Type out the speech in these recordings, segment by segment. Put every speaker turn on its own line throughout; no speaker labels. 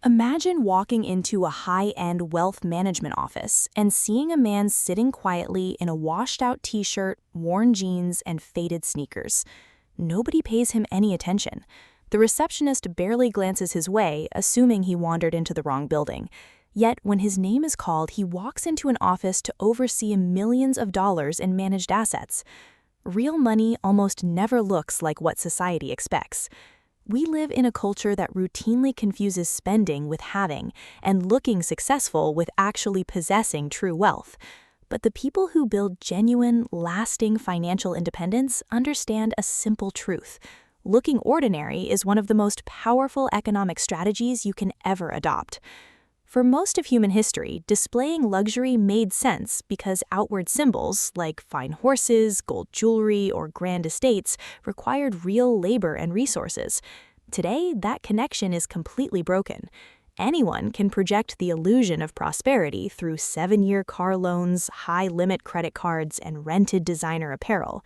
Imagine walking into a high-end wealth management office and seeing a man sitting quietly in a washed-out t-shirt, worn jeans, and faded sneakers. Nobody pays him any attention. The receptionist barely glances his way, assuming he wandered into the wrong building. Yet, when his name is called, he walks into an office to oversee millions of dollars in managed assets. Real money almost never looks like what society expects. We live in a culture that routinely confuses spending with having, and looking successful with actually possessing true wealth. But the people who build genuine, lasting financial independence understand a simple truth. Looking ordinary is one of the most powerful economic strategies you can ever adopt. For most of human history, displaying luxury made sense because outward symbols, like fine horses, gold jewelry, or grand estates, required real labor and resources. Today, that connection is completely broken. Anyone can project the illusion of prosperity through 7-year car loans, high-limit credit cards, and rented designer apparel.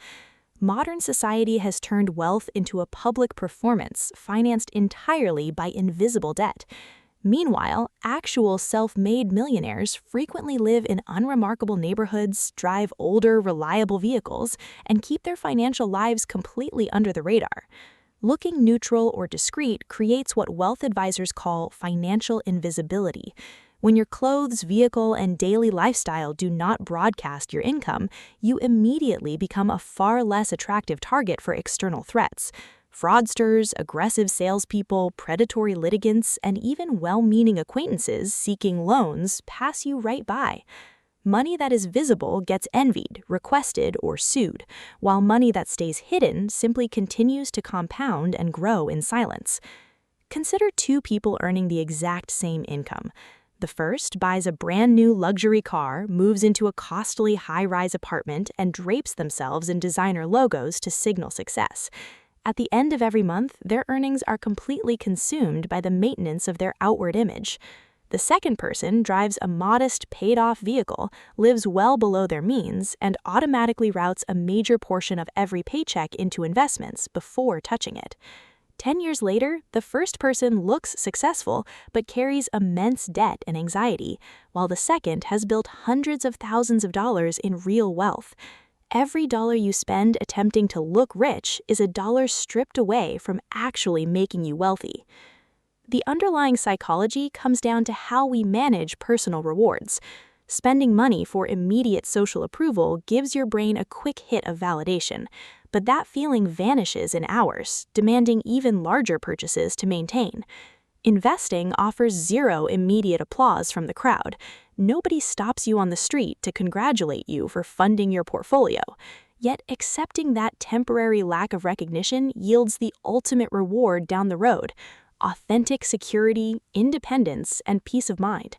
Modern society has turned wealth into a public performance financed entirely by invisible debt. Meanwhile, actual self-made millionaires frequently live in unremarkable neighborhoods, drive older, reliable vehicles, and keep their financial lives completely under the radar. Looking neutral or discreet creates what wealth advisors call financial invisibility. When your clothes, vehicle, and daily lifestyle do not broadcast your income, you immediately become a far less attractive target for external threats. Fraudsters, aggressive salespeople, predatory litigants, and even well-meaning acquaintances seeking loans pass you right by. Money that is visible gets envied, requested, or sued, while money that stays hidden simply continues to compound and grow in silence. Consider two people earning the exact same income. The first buys a brand new luxury car, moves into a costly high-rise apartment, and drapes themselves in designer logos to signal success. At the end of every month, their earnings are completely consumed by the maintenance of their outward image. The second person drives a modest, paid-off vehicle, lives well below their means, and automatically routes a major portion of every paycheck into investments before touching it. 10 years later, the first person looks successful but carries immense debt and anxiety, while the second has built hundreds of thousands of dollars in real wealth. Every dollar you spend attempting to look rich is a dollar stripped away from actually making you wealthy. The underlying psychology comes down to how we manage personal rewards. Spending money for immediate social approval gives your brain a quick hit of validation, but that feeling vanishes in hours, demanding even larger purchases to maintain. Investing offers zero immediate applause from the crowd. Nobody stops you on the street to congratulate you for funding your portfolio. Yet accepting that temporary lack of recognition yields the ultimate reward down the road: authentic security, independence, and peace of mind.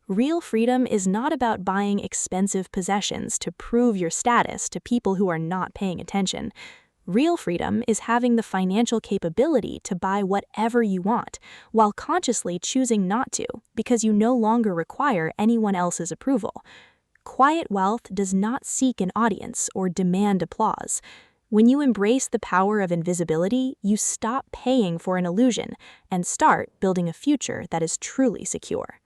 Real freedom is not about buying expensive possessions to prove your status to people who are not paying attention. Real freedom is having the financial capability to buy whatever you want, while consciously choosing not to, because you no longer require anyone else's approval. Quiet wealth does not seek an audience or demand applause. When you embrace the power of invisibility, you stop paying for an illusion and start building a future that is truly secure.